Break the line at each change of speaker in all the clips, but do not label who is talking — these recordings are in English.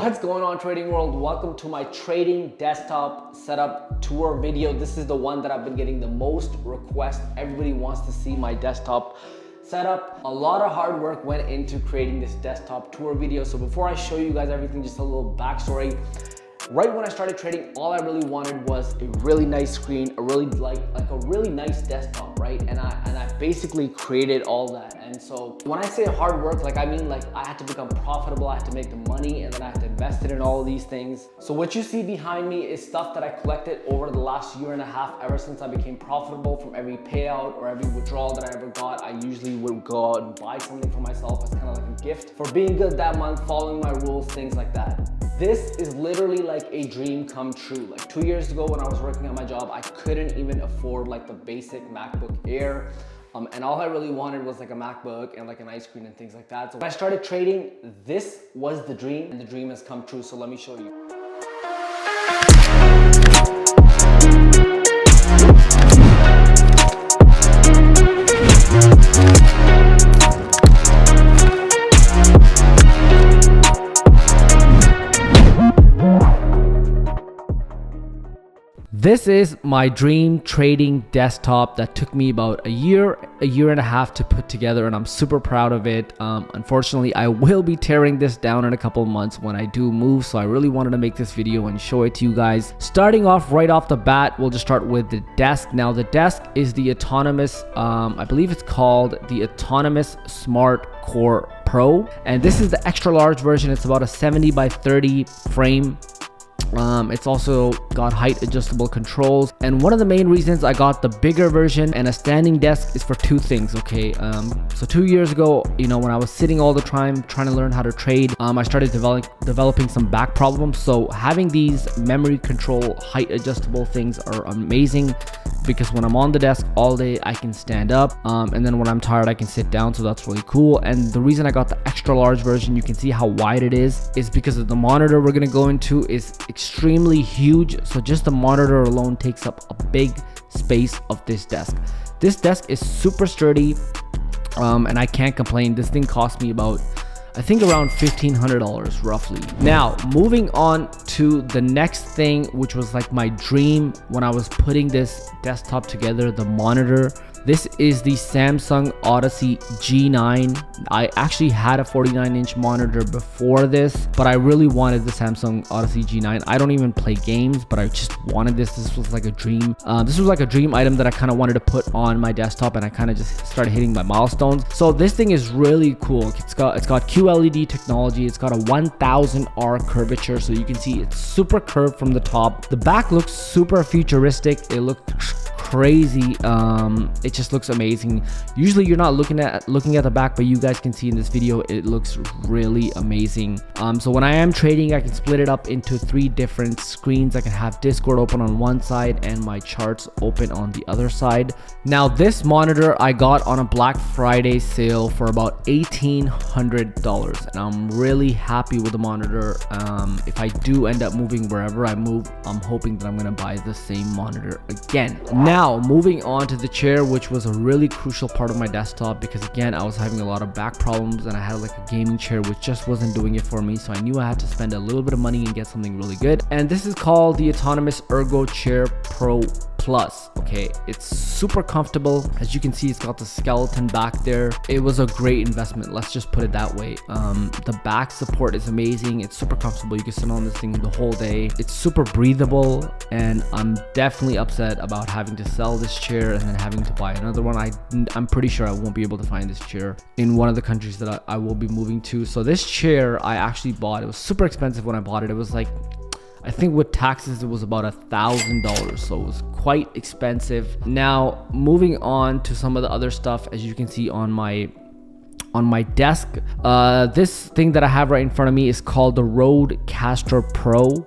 What's going on, trading world? Welcome to my trading desktop setup tour video. This is the one that I've been getting the most requests. Everybody wants to see my desktop setup. A lot of hard work went into creating this desktop tour video. So before I show you guys everything, just a little backstory. Right when I started trading, all I really wanted was a really nice screen, a really like a really nice desktop, right? And I basically created all that. And so when I say hard work, like I mean like I had to become profitable, I had to make the money, and then I had to invest it in all of these things. So what you see behind me is stuff that I collected over the last year and a half, ever since I became profitable. From every payout or every withdrawal that I ever got, I usually would go out and buy something for myself as kind of like a gift for being good that month, following my rules, things like that. This is literally like a dream come true. Like 2 years ago when I was working at my job, I couldn't even afford like the basic MacBook Air. And all I really wanted was like a MacBook and like an ice cream and things like that. So when I started trading, this was the dream, and the dream has come true. So let me show you. This is my dream trading desktop that took me about a year and a half to put together, and I'm super proud of it. Unfortunately, I will be tearing this down in a couple of months when I do move, so I really wanted to make this video and show it to you guys. Starting off right off the bat, we'll just start with the desk. Now the desk is the autonomous, I believe it's called the Autonomous Smart Core Pro, and this is the extra large version. It's about a 70 by 30 frame. It's also got height adjustable controls, and one of the main reasons I got the bigger version and a standing desk is for two things. Okay, so 2 years ago, you know, when I was sitting all the time trying to learn how to trade, I started developing some back problems. So having these memory control height adjustable things are amazing, because when I'm on the desk all day I can stand up, and then when I'm tired I can sit down, so that's really cool. And the reason I got the extra large version, you can see how wide it is because of the monitor we're going to go into is extremely huge. So just the monitor alone takes up a big space of this desk. This desk is super sturdy, and I can't complain. This thing cost me about, I think, around $1,500 roughly. Now, moving on to the next thing, which was like my dream when I was putting this desktop together, the monitor. This is the Samsung ODYSSEY G9. I actually had a 49-inch monitor before this, but I really wanted the Samsung ODYSSEY G9. I don't even play games, but I just wanted this. This was like a dream. This was like a dream item that I kind of wanted to put on my desktop, and I kind of just started hitting my milestones. So this thing is really cool. It's got QLED technology. It's got a 1000 R curvature, so you can see it's super curved from the top. The back looks super futuristic. It looks crazy. It just looks amazing. Usually you're not looking at the back, but you guys can see in this video it looks really amazing. So when I am trading, I can split it up into 3 different screens. I can have Discord open on one side and my charts open on the other side. Now this monitor I got on a Black Friday sale for about $1,800, and I'm really happy with the monitor. If I do end up moving wherever I move, I'm hoping that I'm gonna buy the same monitor again. Now moving on to the chair, which was a really crucial part of my desktop, because again I was having a lot of back problems and I had like a gaming chair which just wasn't doing it for me, so I knew I had to spend a little bit of money and get something really good. And this is called the Autonomous ERGO Chair Pro Plus. Okay, it's super comfortable. As you can see, it's got the skeleton back there. It was a great investment, let's just put it that way. The back support is amazing. It's super comfortable. You can sit on this thing the whole day. It's super breathable, and I'm definitely upset about having to sell this chair and then having to buy another one. I'm pretty sure I won't be able to find this chair in one of the countries that I will be moving to. So this chair I actually bought. It was super expensive when I bought it. It was like, I think with taxes it was about $1,000, so it was quite expensive. Now moving on to some of the other stuff, as you can see on my desk, this thing that I have right in front of me is called the Rodecaster Pro.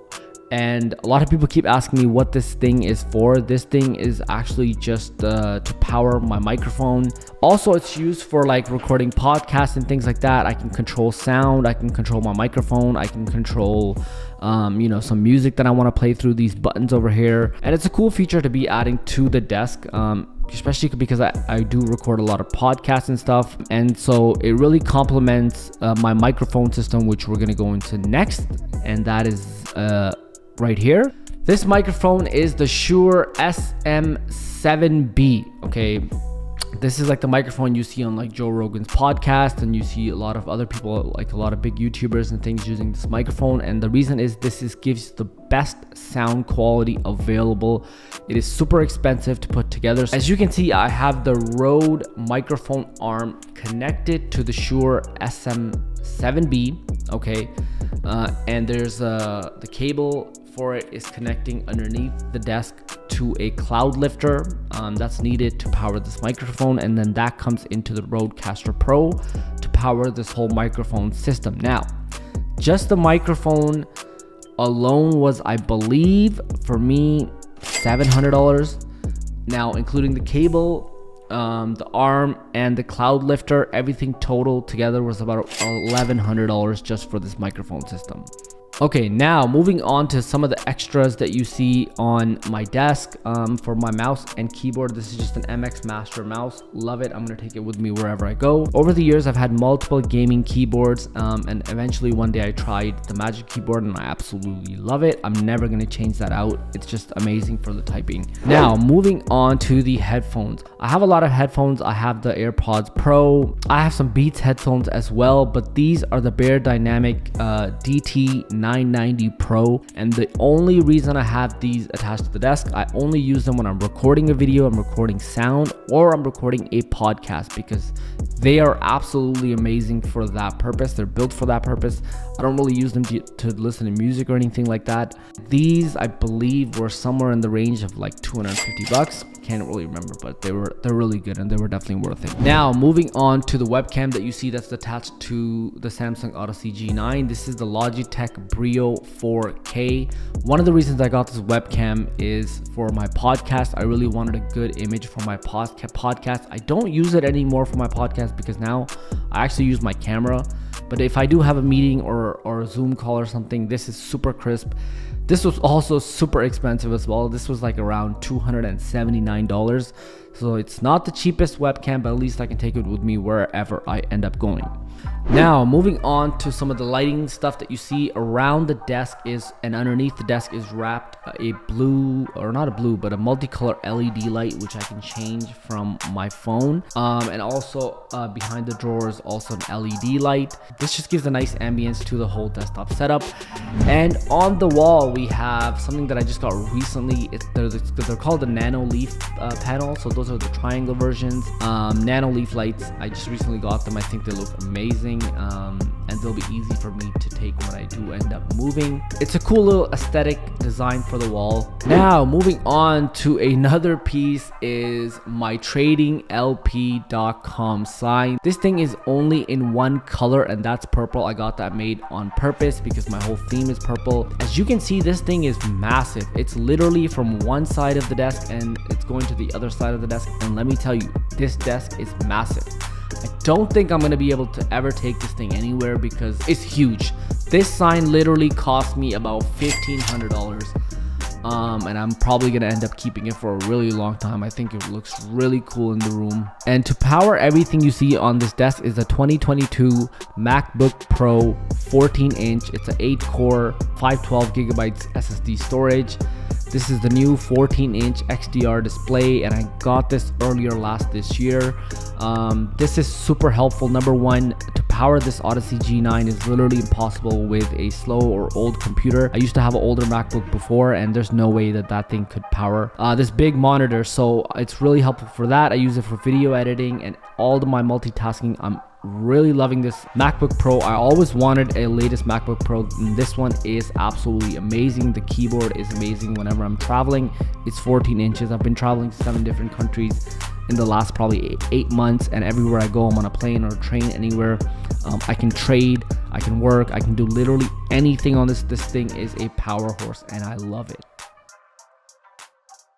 And a lot of people keep asking me what this thing is for. This thing is actually just to power my microphone. Also, it's used for like recording podcasts and things like that. I can control sound, I can control my microphone, I can control you know, some music that I want to play through these buttons over here. And it's a cool feature to be adding to the desk, especially because I do record a lot of podcasts and stuff, and so it really complements my microphone system, which we're going to go into next. and that is right here. This microphone is the SHURE SM7B. Okay, this is like the microphone you see on like Joe Rogan's podcast, and you see a lot of other people, like a lot of big YouTubers and things, using this microphone. And the reason is this gives the best sound quality available. It is super expensive to put together. As you can see, I have the Rode microphone arm connected to the SHURE SM7B. Okay, and there's the cable for it is connecting underneath the desk to a cloud lifter that's needed to power this microphone, and then that comes into the Rodecaster Pro to power this whole microphone system. Now, just the microphone alone was, I believe, for me, $700. Now, including the cable, the arm, and the cloud lifter, everything total together was about $1,100 just for this microphone system. Okay, now moving on to some of the extras that you see on my desk. For my mouse and keyboard, this is just an MX Master mouse. Love it. I'm gonna take it with me wherever I go. Over the years, I've had multiple gaming keyboards, and eventually one day I tried the Magic Keyboard, and I absolutely love it. I'm never gonna change that out. It's just amazing for the typing. Now, moving on to the headphones. I have a lot of headphones. I have the AirPods Pro. I have some Beats headphones as well, but these are the BEYERDYNAMIC DT990 Pro, and the only reason I have these attached to the desk, I only use them when I'm recording a video, I'm recording sound, or I'm recording a podcast, because they are absolutely amazing for that purpose. They're built for that purpose. I don't really use them to listen to music or anything like that. These, I believe, were somewhere in the range of like $250. Can't really remember, but they're really good, and they were definitely worth it. Now, moving on to the webcam that you see that's attached to the Samsung Odyssey G9. This is the Logitech BRIO 4K. One of the reasons I got this webcam is for my podcast. I really wanted a good image for my podcast. I don't use it anymore for my podcast because now I actually use my camera. But if I do have a meeting or a Zoom call or something, this is super crisp. This was also super expensive as well. This was like around $279. So it's not the cheapest webcam, but at least I can take it with me wherever I end up going. Now, moving on to some of the lighting stuff that you see around the desk and underneath the desk is wrapped a blue, or not a blue, but a multicolor LED light, which I can change from my phone. And also behind the drawer is also an LED light. This just gives a nice ambience to the whole desktop setup. And on the wall, we have something that I just got recently. They're called the NANOLEAF panel. So those are the triangle versions. NANOLEAF lights, I just recently got them. I think they look amazing, and they'll be easy for me to take when I do end up moving. It's a cool little aesthetic design for the wall. Now, moving on to another piece is my tradinglp.com sign. This thing is only in one color, and that's purple. I got that made on purpose because my whole theme is purple. As you can see, this thing is massive. It's literally from one side of the desk and it's going to the other side of the desk, and let me tell you, this desk is massive. I don't think I'm gonna be able to ever take this thing anywhere because it's huge. This sign literally cost me about $1,500, and I'm probably gonna end up keeping it for a really long time. I think it looks really cool in the room. And to power everything you see on this desk is a 2022 MacBook Pro 14-inch. It's an 8-core, 512 gigabytes SSD storage. This is the new 14-inch XDR display, and I got this earlier this year. This is super helpful. Number one, to power this Odyssey G9 is literally impossible with a slow or old computer. I used to have an older MacBook before, and there's no way that thing could power this big monitor. So it's really helpful for that. I use it for video editing and all of my multitasking. I'm really loving this MacBook Pro. I always wanted a latest MacBook Pro, and this one is absolutely amazing. The keyboard is amazing. Whenever I'm traveling, it's 14 inches. I've been traveling to 7 different countries in the last probably 8 months, and everywhere I go, I'm on a plane or a train, anywhere, I can trade, I can work, I can do literally anything on this. This thing is a power horse, and I love it.